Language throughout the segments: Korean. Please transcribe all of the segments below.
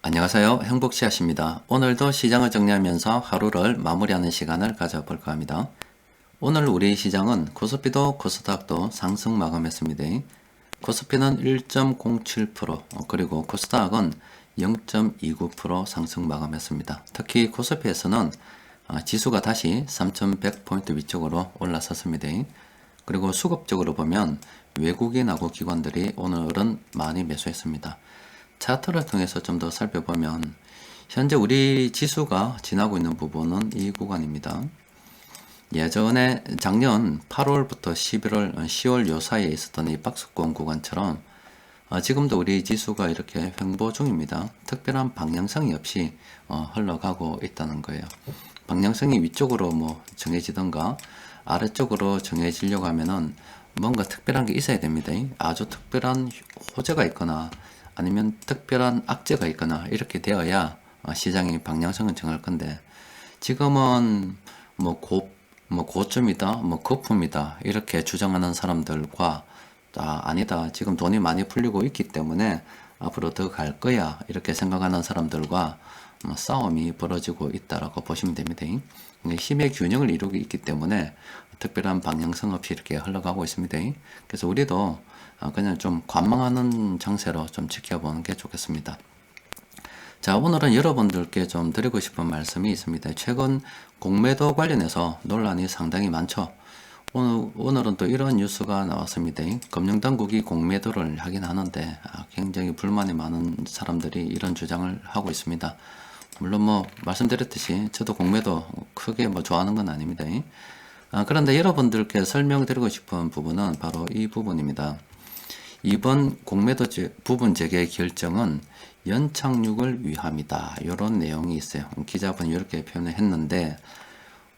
안녕하세요. 행복씨앗입니다. 오늘도 시장을 정리하면서 하루를 마무리하는 시간을 가져볼까 합니다. 오늘 우리 시장은 코스피도 코스닥도 상승 마감했습니다. 코스피는 1.07%, 그리고 코스닥은 0.29% 상승 마감했습니다. 특히 코스피에서는 지수가 다시 3100포인트 위쪽으로 올라섰습니다. 그리고 수급적으로 보면 외국인하고 기관들이 오늘은 많이 매수했습니다. 차트를 통해서 좀 더 살펴보면 현재 우리 지수가 지나고 있는 부분은 이 구간입니다. 예전에 작년 8월부터 11월, 10월 요 사이에 있었던 이 박스권 구간처럼 지금도 우리 지수가 이렇게 횡보 중입니다. 특별한 방향성이 없이 흘러가고 있다는 거예요. 방향성이 위쪽으로 뭐 정해지던가 아래쪽으로 정해지려고 하면은 뭔가 특별한 게 있어야 됩니다. 아주 특별한 호재가 있거나 아니면 특별한 악재가 있거나 이렇게 되어야 시장의 방향성을 정할 건데, 지금은 고점이다, 거품이다 이렇게 주장하는 사람들과 아니다, 지금 돈이 많이 풀리고 있기 때문에 앞으로 더 갈 거야 이렇게 생각하는 사람들과 싸움이 벌어지고 있다라고 보시면 됩니다. 힘의 균형을 이루고 있기 때문에 특별한 방향성 없이 이렇게 흘러가고 있습니다. 그래서 우리도 그냥 좀 관망하는 장세로 좀 지켜보는 게 좋겠습니다. 자, 오늘은 여러분들께 좀 드리고 싶은 말씀이 있습니다. 최근 공매도 관련해서 논란이 상당히 많죠. 오늘은 또 이런 뉴스가 나왔습니다. 금융당국이 공매도를 하긴 하는데 굉장히 불만이 많은 사람들이 이런 주장을 하고 있습니다. 물론 말씀드렸듯이 저도 공매도 크게 좋아하는 건 아닙니다. 그런데 여러분들께 설명드리고 싶은 부분은 바로 이 부분입니다. 이번 공매도 부분 재개 결정은 연착륙을 위함이다, 이런 내용이 있어요. 기자분이 이렇게 표현을 했는데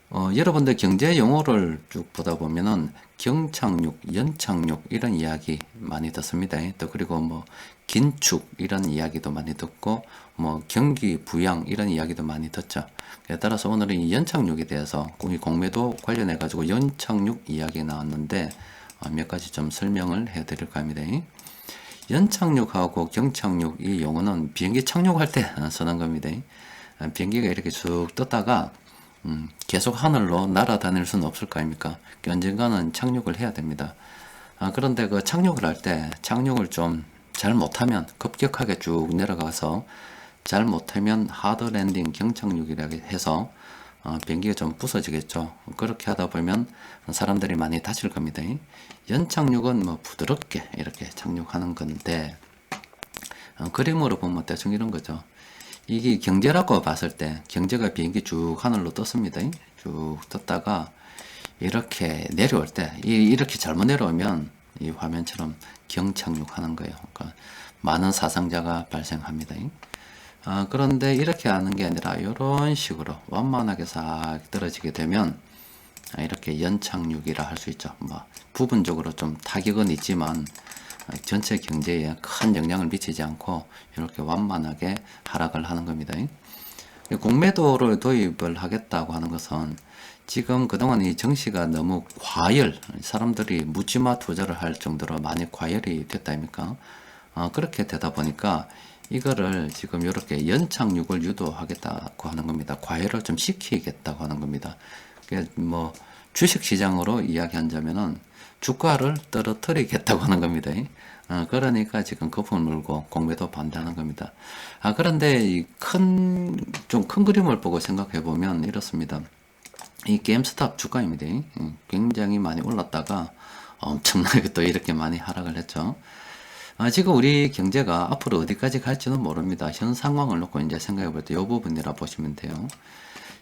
여러분들 경제 용어를 쭉 보다 보면은 경착륙, 연착륙 이런 이야기 많이 듣습니다. 또 그리고 긴축 이런 이야기도 많이 듣고 경기 부양 이런 이야기도 많이 듣죠. 따라서 오늘은 이 연착륙에 대해서 공매도 관련해 가지고 연착륙 이야기 나왔는데 몇 가지 좀 설명을 해 드릴까 합니다. 연착륙하고 경착륙 이 용어는 비행기 착륙할 때 쓰는 겁니다. 비행기가 이렇게 쭉 떴다가 계속 하늘로 날아다닐 수는 없을 거 아닙니까? 언젠가는 착륙을 해야 됩니다. 그런데 그 착륙을 할 때 착륙을 좀 잘 못하면 급격하게 쭉 내려가서 잘 못하면 하드 랜딩 경착륙이라고 해서 비행기가 좀 부서지겠죠. 그렇게 하다 보면 사람들이 많이 다칠 겁니다. 연착륙은 부드럽게 이렇게 착륙하는 건데 그림으로 보면 대충 이런 거죠. 이게 경제라고 봤을 때 경제가 비행기 쭉 하늘로 떴습니다. 쭉 떴다가 이렇게 내려올 때 이렇게 잘못 내려오면 이 화면처럼 경착륙하는 거예요. 그러니까 많은 사상자가 발생합니다. 그런데 이렇게 하는 게 아니라 이런 식으로 완만하게 싹 떨어지게 되면 이렇게 연착륙이라 할 수 있죠. 부분적으로 좀 타격은 있지만 전체 경제에 큰 영향을 미치지 않고 이렇게 완만하게 하락을 하는 겁니다. 공매도를 도입을 하겠다고 하는 것은 지금 그동안 이 정시가 너무 사람들이 묻지마 투자를 할 정도로 많이 과열이 됐다 아닙니까? 그렇게 되다 보니까 이거를 지금 이렇게 연착륙을 유도하겠다고 하는 겁니다. 과열을 좀 시키겠다고 하는 겁니다. 주식 시장으로 이야기한다면은 주가를 떨어뜨리겠다고 하는 겁니다. 그러니까 지금 거품을 물고 공매도 반대하는 겁니다. 그런데 좀 큰 그림을 보고 생각해 보면 이렇습니다. 이 게임스탑 주가입니다. 굉장히 많이 올랐다가 엄청나게 또 이렇게 많이 하락을 했죠. 지금 우리 경제가 앞으로 어디까지 갈지는 모릅니다. 현 상황을 놓고 이제 생각해 볼 때 이 부분이라 보시면 돼요.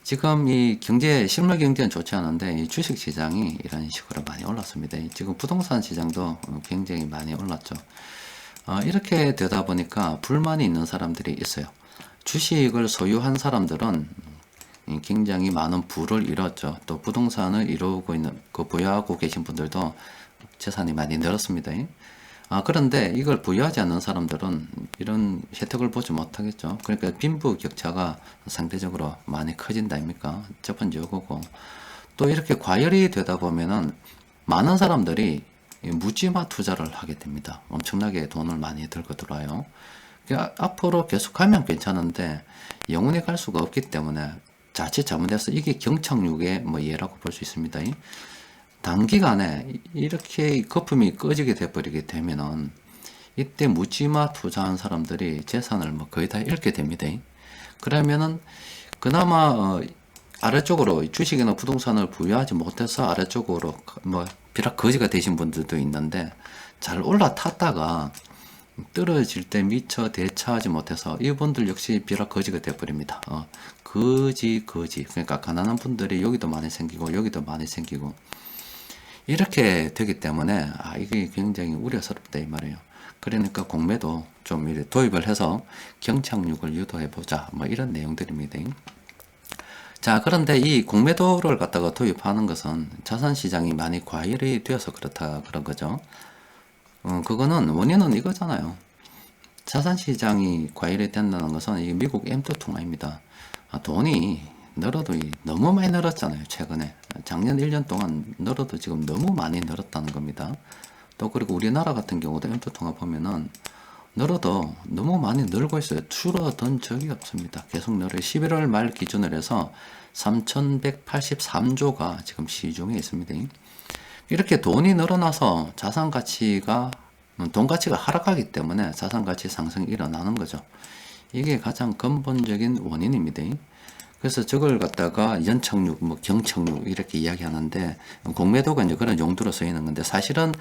지금 이 실물 경제는 좋지 않은데 이 주식 시장이 이런 식으로 많이 올랐습니다. 지금 부동산 시장도 굉장히 많이 올랐죠. 이렇게 되다 보니까 불만이 있는 사람들이 있어요. 주식을 소유한 사람들은 굉장히 많은 부를 이뤘죠. 또 부동산을 보유하고 계신 분들도 재산이 많이 늘었습니다. 그런데 이걸 부여하지 않는 사람들은 이런 혜택을 보지 못하겠죠. 그러니까 빈부격차가 상대적으로 많이 커진다 아닙니까? 첫 번째 이거고, 또 이렇게 과열이 되다 보면은 많은 사람들이 묻지마 투자를 하게 됩니다. 엄청나게 돈을 많이 들고 들어와요. 앞으로 계속 가면 괜찮은데 영원히 갈 수가 없기 때문에 자칫 잘못해서 이게 경착륙의 뭐 예라고 볼 수 있습니다. 단기간에 이렇게 거품이 꺼지게 돼버리게 되면은 이때 묻지마 투자한 사람들이 재산을 뭐 거의 다 잃게 됩니다. 그러면은 그나마 아래쪽으로 주식이나 부동산을 부여하지 못해서 아래쪽으로 뭐 비락 거지가 되신 분들도 있는데 잘 올라탔다가 떨어질 때 미처 대처하지 못해서 이분들 역시 비락 거지가 되어버립니다. 거지. 그러니까 가난한 분들이 여기도 많이 생기고 여기도 많이 생기고 이렇게 되기 때문에 이게 굉장히 우려스럽다 이 말이에요. 그러니까 공매도 좀 이렇게 도입을 해서 경착륙을 유도해 보자 뭐 이런 내용들입니다. 자, 그런데 이 공매도를 갖다가 도입하는 것은 자산시장이 많이 과열이 되어서 그렇다 그런 거죠. 그거는 원인은 이거잖아요. 자산시장이 과열이 된다는 것은 이 미국 M2 통화입니다. 돈이 늘어도 너무 많이 늘었잖아요. 최근에 작년 1년 동안 늘어도 지금 너무 많이 늘었다는 겁니다. 또 그리고 우리나라 같은 경우도 M2 통화 보면은 늘어도 너무 많이 늘고 있어요. 줄어든 적이 없습니다. 계속 늘어요. 11월 말 기준으로 해서 3,183조가 지금 시중에 있습니다. 이렇게 돈이 늘어나서 자산 가치가 돈 가치가 하락하기 때문에 자산 가치 상승이 일어나는 거죠. 이게 가장 근본적인 원인입니다. 그래서 저걸 갖다가 연착륙, 뭐 경착륙 이렇게 이야기하는데 공매도가 이제 그런 용도로 쓰이는 건데 사실은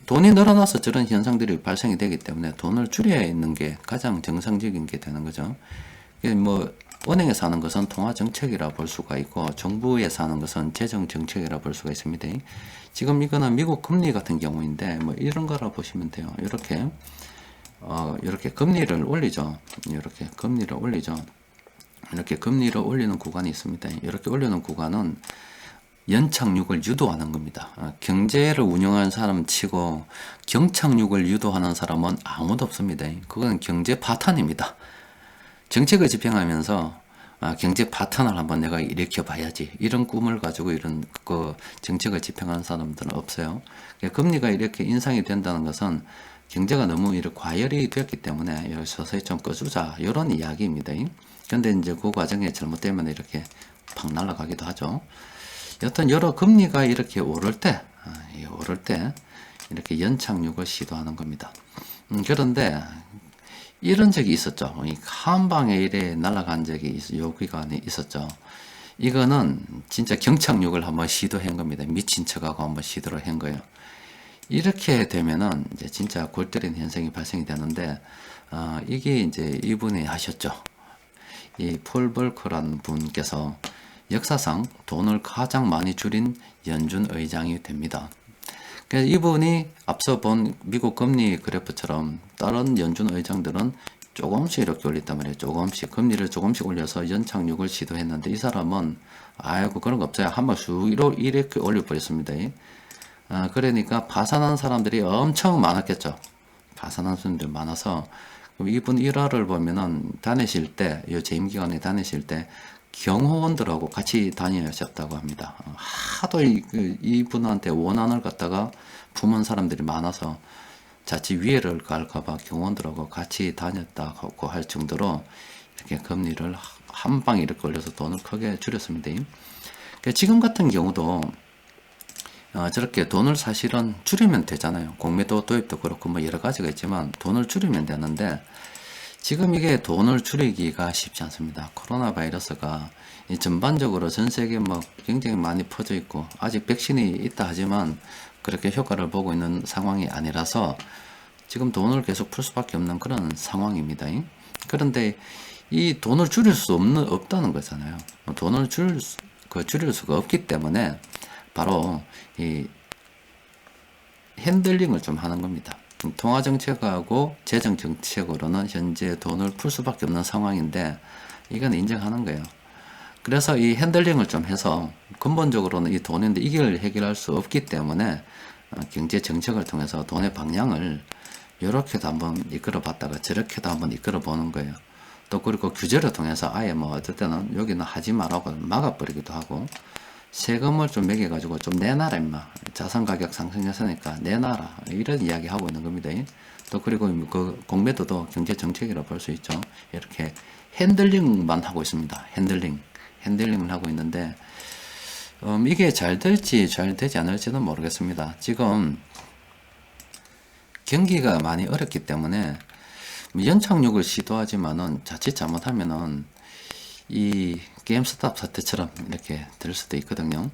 돈이 늘어나서 저런 현상들이 발생이 되기 때문에 돈을 줄여 있는 게 가장 정상적인 게 되는 거죠. 뭐 은행에서 하는 것은 통화 정책이라 볼 수가 있고 정부에서 하는 것은 재정 정책이라 볼 수가 있습니다. 지금 이거는 미국 금리 같은 경우인데 뭐 이런 거라 보시면 돼요. 이렇게 금리를 올리죠. 이렇게 금리를 올리죠. 이렇게 금리를 올리는 구간이 있습니다. 이렇게 올리는 구간은 연착륙을 유도하는 겁니다. 경제를 운영하는 사람 치고 경착륙을 유도하는 사람은 아무도 없습니다. 그건 경제 파탄입니다. 정책을 집행하면서 경제 파탄을 한번 내가 일으켜 봐야지 이런 꿈을 가지고 이런 정책을 집행하는 사람들은 없어요. 금리가 이렇게 인상이 된다는 것은 경제가 너무 이렇게 과열이 되었기 때문에 서서히 좀 꺼주자 이런 이야기입니다. 그런데 이제 그 과정에 잘못되면 이렇게 팍 날아가기도 하죠. 여튼 여러 금리가 이렇게 오를 때 이렇게 연착륙을 시도하는 겁니다. 그런데 이런 적이 있었죠. 한 방에 이래 날아간 적이 요 기간에 있었죠. 이거는 진짜 경착륙을 한번 시도한 겁니다. 미친 척하고 한번 시도를 한 거예요. 이렇게 되면은 이제 진짜 골 때리는 현상이 발생이 되는데 이게 이제 이분이 하셨죠. 이 폴 벌커라는 분께서 역사상 돈을 가장 많이 줄인 연준 의장이 됩니다. 그래서 이분이 앞서 본 미국 금리 그래프처럼 다른 연준 의장들은 조금씩 이렇게 올렸단 말이에요. 조금씩 금리를 조금씩 올려서 연착륙을 시도했는데 이 사람은 아이고 그런 거 없어요. 한번 쑥 이렇게 올려버렸습니다. 그러니까 파산한 사람들이 엄청 많았겠죠. 파산한 사람들이 많아서 이분 일화를 보면은 다니실 때, 이 재임 기간에 다니실 때 경호원들하고 같이 다니셨다고 합니다. 하도 이분한테 원한을 갖다가 품은 사람들이 많아서 자칫 위해를 갈까봐 경호원들하고 같이 다녔다고 할 정도로 이렇게 금리를 한 방에 이렇게 올려서 돈을 크게 줄였습니다. 지금 같은 경우도 저렇게 돈을 사실은 줄이면 되잖아요. 공매도 도입도 그렇고 뭐 여러 가지가 있지만 돈을 줄이면 되는데 지금 이게 돈을 줄이기가 쉽지 않습니다. 코로나 바이러스가 전반적으로 전 세계 뭐 굉장히 많이 퍼져 있고 아직 백신이 있다 하지만 그렇게 효과를 보고 있는 상황이 아니라서 지금 돈을 계속 풀 수밖에 없는 그런 상황입니다. 그런데 이 돈을 줄일 수 없다는 거잖아요. 돈을 줄일 수가 없기 때문에 바로 이 핸들링을 좀 하는 겁니다. 통화정책하고 재정정책으로는 현재 돈을 풀 수밖에 없는 상황인데 이건 인정하는 거예요. 그래서 이 핸들링을 좀 해서 근본적으로는 이 돈인데 이걸 해결할 수 없기 때문에 경제정책을 통해서 돈의 방향을 이렇게도 한번 이끌어 봤다가 저렇게도 한번 이끌어 보는 거예요. 또 그리고 규제를 통해서 아예 뭐 어떨 때는 여기는 하지 말라고 막아버리기도 하고 세금을 좀 매겨가지고 좀 내놔라 임마. 자산 가격 상승했으니까 내놔라. 이런 이야기 하고 있는 겁니다. 또 그리고 그 공매도도 경제 정책이라고 볼 수 있죠. 이렇게 핸들링만 하고 있습니다. 핸들링을 하고 있는데 이게 잘 될지 잘 되지 않을지는 모르겠습니다. 지금 경기가 많이 어렵기 때문에 연착륙을 시도하지만은 자칫 잘못하면은 이 게임스탑 사태처럼 이렇게 될 수도 있거든요.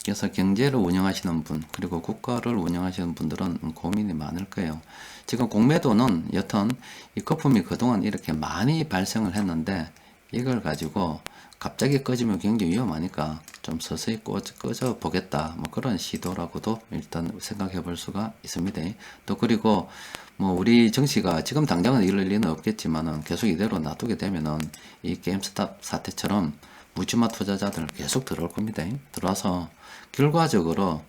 그래서 경제를 운영하시는 분 그리고 국가를 운영하시는 분들은 고민이 많을 거예요. 지금 공매도는 여튼 이 거품이 그동안 이렇게 많이 발생을 했는데 이걸 가지고 갑자기 꺼지면 굉장히 위험하니까 좀 서서히 꺼져 보겠다 뭐 그런 시도라고도 일단 생각해 볼 수가 있습니다. 또 그리고 뭐 우리 정치가 지금 당장은 이럴 리는 없겠지만은 계속 이대로 놔두게 되면은 이 게임스탑 사태처럼 묻지마 투자자들 계속 들어올 겁니다. 들어와서 결과적으로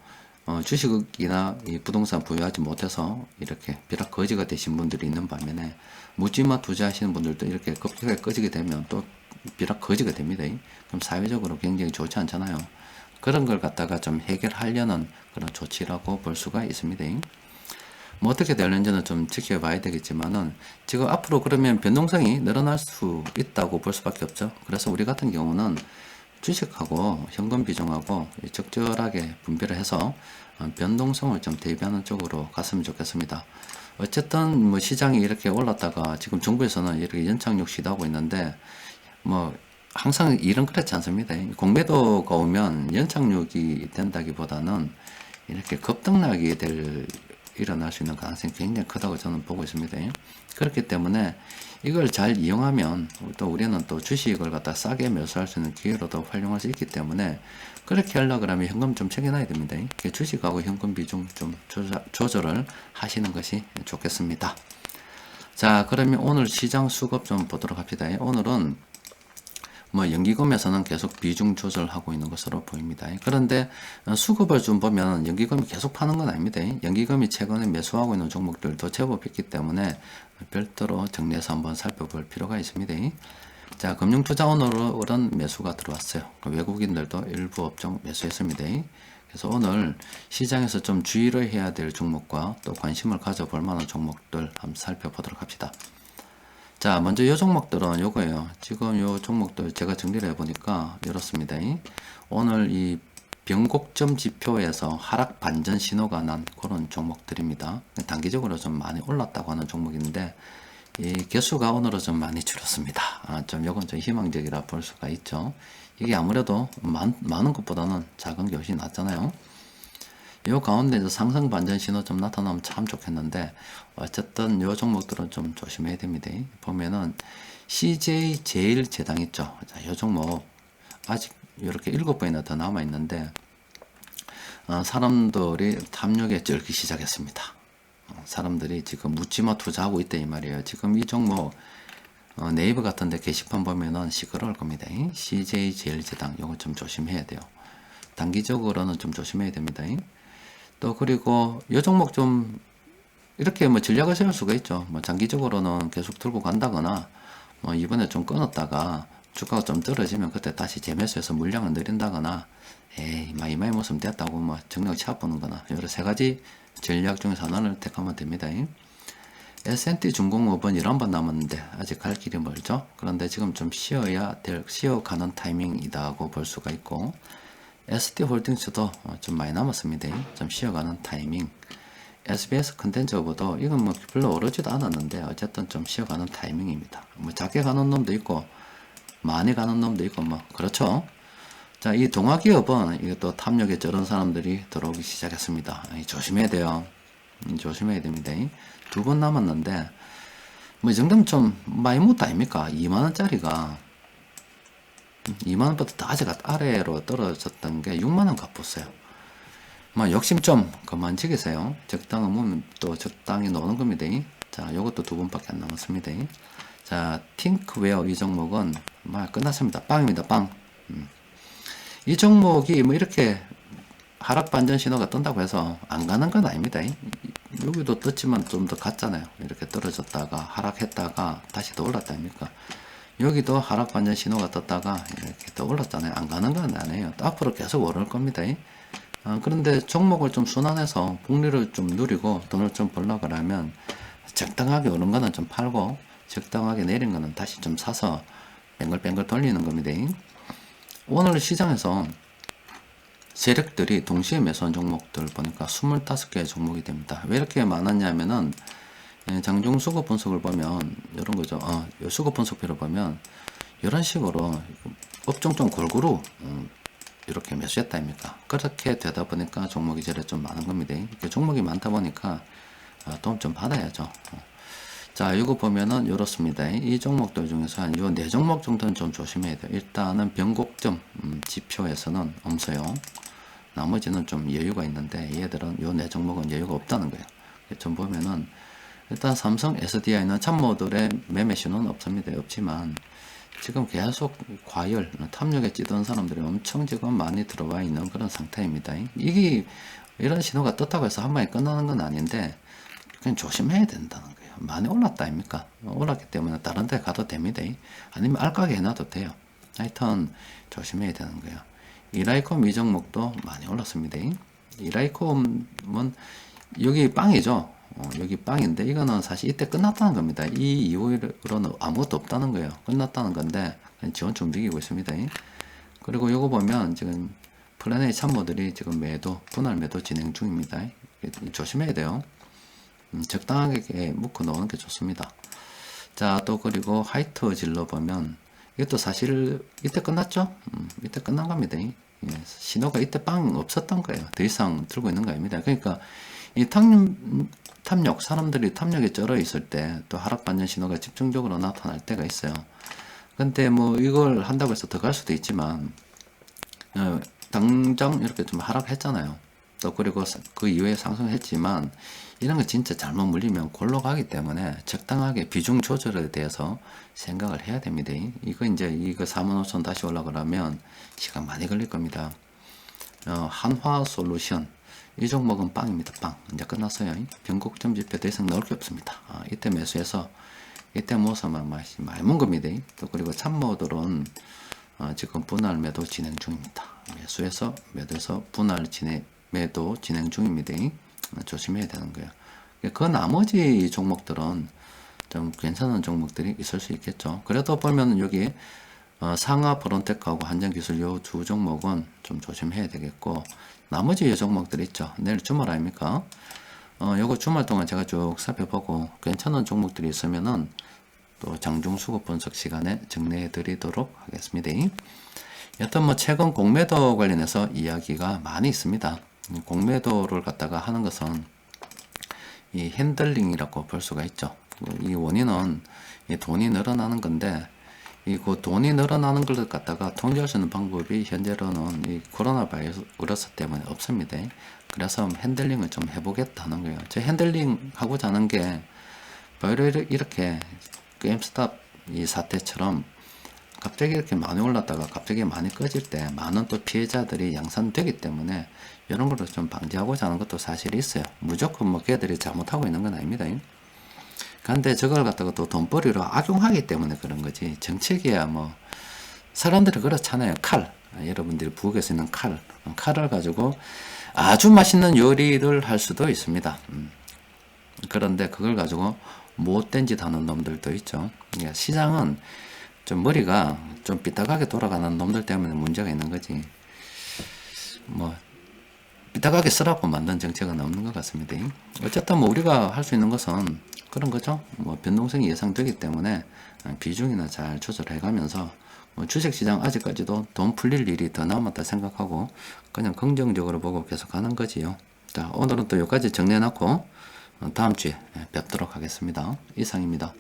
주식이나 이 부동산 보유하지 못해서 이렇게 비락 거지가 되신 분들이 있는 반면에 묻지마 투자하시는 분들도 이렇게 급격하게 꺼지게 되면 또 비락 거지가 됩니다. 그럼 사회적으로 굉장히 좋지 않잖아요. 그런 걸 갖다가 좀 해결하려는 그런 조치라고 볼 수가 있습니다. 뭐 어떻게 되는지는 좀 지켜봐야 되겠지만은 지금 앞으로 그러면 변동성이 늘어날 수 있다고 볼 수밖에 없죠. 그래서 우리 같은 경우는 주식하고 현금 비중하고 적절하게 분배를 해서 변동성을 좀 대비하는 쪽으로 갔으면 좋겠습니다. 어쨌든 뭐 시장이 이렇게 올랐다가 지금 정부에서는 이렇게 연착륙 시도하고 있는데 뭐 항상 일은 그렇지 않습니다. 공매도가 오면 연착륙이 된다기보다는 이렇게 급등락이 일어날 수 있는 가능성이 굉장히 크다고 저는 보고 있습니다. 그렇기 때문에 이걸 잘 이용하면 또 우리는 또 주식을 갖다 싸게 매수할 수 있는 기회로도 활용할 수 있기 때문에 그렇게 하려고 하면 현금 좀 챙겨놔야 됩니다. 주식하고 현금 비중 좀 조절을 하시는 것이 좋겠습니다. 자, 그러면 오늘 시장 수급 좀 보도록 합시다. 오늘은 뭐 연기금에서는 계속 비중 조절하고 있는 것으로 보입니다. 그런데 수급을 좀 보면 연기금이 계속 파는 건 아닙니다. 연기금이 최근에 매수하고 있는 종목들도 제법 있기 때문에 별도로 정리해서 한번 살펴볼 필요가 있습니다. 자, 금융투자 오늘은 매수가 들어왔어요. 외국인들도 일부 업종 매수했습니다. 그래서 오늘 시장에서 좀 주의를 해야 될 종목과 또 관심을 가져볼 만한 종목들 한번 살펴보도록 합시다. 자, 먼저 요 종목들은 요거예요. 지금 요 종목들 제가 정리를 해보니까 이렇습니다. 오늘 이 변곡점 지표에서 하락 반전 신호가 난 그런 종목들입니다. 단기적으로 좀 많이 올랐다고 하는 종목인데 이 개수가 오늘은 좀 많이 줄었습니다. 좀 요건 좀 희망적이라 볼 수가 있죠. 이게 아무래도 많은 것보다는 작은 게 훨씬 낫잖아요. 요 가운데서 상승 반전 신호 좀 나타나면 참 좋겠는데 어쨌든 요 종목들은 좀 조심해야 됩니다. 보면은 CJ 제일제당 있죠. 자, 요 종목 아직 이렇게 7번이나 더 남아 있는데 사람들이 탐욕에 쩔기 시작했습니다. 사람들이 지금 묻지마 투자하고 있다 이 말이에요. 지금 이 종목 네이버 같은데 게시판 보면은 시끄러울 겁니다. CJ 제일제당 요거 좀 조심해야 돼요. 단기적으로는 좀 조심해야 됩니다. 또 그리고 요 종목 좀 이렇게 뭐 전략을 세울 수가 있죠. 뭐 장기적으로는 계속 들고 간다거나 뭐 이번에 좀 끊었다가 주가가 좀 떨어지면 그때 다시 재매수해서 물량을 늘린다거나 에이 이마이 모습 됐다고 뭐 정력 취합보는 거나 여러 세 가지 전략 중에서 하나를 택하면 됩니다. S&T 중공업은 11번 남았는데 아직 갈 길이 멀죠. 그런데 지금 좀 쉬어가는 타이밍이다고 볼 수가 있고 ST홀딩스도 좀 많이 남았습니다. 좀 쉬어가는 타이밍. SBS 컨텐츠보다 이건 뭐 별로 오르지도 않았는데 어쨌든 좀 쉬어가는 타이밍입니다. 뭐 작게 가는 놈도 있고 많이 가는 놈도 있고 뭐 그렇죠. 자, 이 동아기업은 이것도 탐욕에 쩔은 사람들이 들어오기 시작했습니다. 조심해야 돼요. 조심해야 됩니다. 2번 남았는데 뭐 이 정도면 좀 많이 묻다 아닙니까? 2만원짜리가 2만원보다 더 아래로 떨어졌던 게 6만원 갚았어요. 뭐 욕심 좀 그만 지기세요. 적당한 몸은 또 적당히 노는 겁니다. 자, 요것도 2번밖에 안 남았습니다. 자, 팅크웨어 이 종목은 막 끝났습니다. 빵입니다. 빵. 이 종목이 뭐 이렇게 하락 반전 신호가 뜬다고 해서 안 가는 건 아닙니다. 여기도 떴지만 좀 더 갔잖아요. 이렇게 떨어졌다가 하락했다가 다시 더 올랐다 아닙니까? 여기도 하락 반전 신호가 떴다가 이렇게 또 올랐잖아요. 안 가는 건 아니에요. 또 앞으로 계속 오를 겁니다. 그런데 종목을 좀 순환해서 복리를 좀 누리고 돈을 좀 벌려고 하면 적당하게 오른 거는 좀 팔고 적당하게 내린 거는 다시 좀 사서 뱅글뱅글 돌리는 겁니다. 오늘 시장에서 세력들이 동시에 매수한 종목들 보니까 25개의 종목이 됩니다. 왜 이렇게 많았냐면은 장중수급 분석을 보면 이런 거죠. 수급 분석표를 보면 이런 식으로 업종 좀 골고루 이렇게 매수했다 입니까? 그렇게 되다 보니까 종목이 저래 좀 많은 겁니다. 종목이 많다 보니까 도움 좀 받아야죠. 자, 이거 보면은 이렇습니다. 이 종목들 중에서 한 요 4종목 정도는 좀 조심해야 돼요. 일단은 변곡점 지표에서는 없어요. 나머지는 좀 여유가 있는데 얘들은 요 4종목은 여유가 없다는 거예요. 좀 보면은 일단 삼성 SDI는 참모들의 매매 신호는 없습니다. 없지만 지금 계속 과열, 탐욕에 찌든 사람들이 엄청 지금 많이 들어와 있는 그런 상태입니다. 이게 이런 신호가 떴다고 해서 한 방에 끝나는 건 아닌데 그냥 조심해야 된다는 거예요. 많이 올랐다 아닙니까? 올랐기 때문에 다른 데 가도 됩니다. 아니면 알까게 해놔도 돼요. 하여튼 조심해야 되는 거예요. 이라이콤 이 종목도 많이 올랐습니다. 이라이콤은 여기 빵이죠. 여기 빵인데 이거는 사실 이때 끝났다는 겁니다. 이 이후로는 아무것도 없다는 거예요. 끝났다는 건데 지원주 움직이고 있습니다. 그리고 요거 보면 지금 플래닛 참모들이 지금 분할 매도 진행 중입니다. 조심해야 돼요. 적당하게 묶어 놓는 게 좋습니다. 자, 또 그리고 하이트 질러 보면 이것도 사실 이때 끝났죠? 이때 끝난 겁니다. 신호가 이때 빵 없었던 거예요. 더 이상 들고 있는 거 아닙니다. 그러니까 이 탐욕, 사람들이 탐욕에 쩔어 있을 때 또 하락 반전 신호가 집중적으로 나타날 때가 있어요. 근데 뭐 이걸 한다고 해서 더 갈 수도 있지만 당장 이렇게 좀 하락했잖아요. 또 그리고 그 이후에 상승했지만 이런 거 진짜 잘못 물리면 골로 가기 때문에 적당하게 비중 조절에 대해서 생각을 해야 됩니다. 이거 이제 이거 45,000 다시 올라가려면 시간 많이 걸릴 겁니다. 한화 솔루션 이 종목은 빵입니다. 빵. 이제 끝났어요. 변곡점 지표 더 이상 넣을 게 없습니다. 이때 매수해서 이때 모서만 많이 문 겁니다. 또 그리고 참모들은 지금 분할 매도 진행 중입니다. 매수해서 매도해서 분할 매도 진행 중입니다. 조심해야 되는 거예요. 그 나머지 종목들은 좀 괜찮은 종목들이 있을 수 있겠죠. 그래도 보면 여기 상하 프론텍하고 한전기술 요 두 종목은 좀 조심해야 되겠고 나머지 종목들 있죠. 내일 주말 아닙니까? 요거 주말 동안 제가 쭉 살펴보고 괜찮은 종목들이 있으면은 또 장중 수급 분석 시간에 정리해 드리도록 하겠습니다. 여튼 뭐 최근 공매도 관련해서 이야기가 많이 있습니다. 공매도를 갖다가 하는 것은 이 핸들링이라고 볼 수가 있죠. 이 원인은 이 돈이 늘어나는 건데 그 돈이 늘어나는 걸 갖다가 통제할 수 있는 방법이 현재로는 이 코로나 바이러스 때문에 없습니다. 그래서 핸들링을 좀 해보겠다는 거예요. 제 핸들링 하고자 하는 게 바로 이렇게 게임스탑 이 사태처럼 갑자기 이렇게 많이 올랐다가 갑자기 많이 꺼질 때 많은 또 피해자들이 양산되기 때문에 이런 거를 좀 방지하고자 하는 것도 사실 있어요. 무조건 뭐 걔들이 잘못하고 있는 건 아닙니다. 근데 저걸 갖다가 또 돈벌이로 악용하기 때문에 그런 거지. 정책이야 뭐 사람들이 그렇잖아요. 칼. 여러분들이 부엌에서 있는 칼을 가지고 아주 맛있는 요리를 할 수도 있습니다. 그런데 그걸 가지고 못된 짓 하는 놈들도 있죠. 그러니까 시장은 좀 머리가 좀 삐딱하게 돌아가는 놈들 때문에 문제가 있는 거지. 뭐 삐딱하게 쓰라고 만든 정책은 없는 것 같습니다. 어쨌든 뭐 우리가 할 수 있는 것은 그런 거죠. 뭐 변동성이 예상되기 때문에 비중이나 잘 조절해 가면서 뭐 주식시장 아직까지도 돈 풀릴 일이 더 남았다 생각하고 그냥 긍정적으로 보고 계속 가는 거지요. 자, 오늘은 또 여기까지 정리해 놨고 다음 주에 뵙도록 하겠습니다. 이상입니다.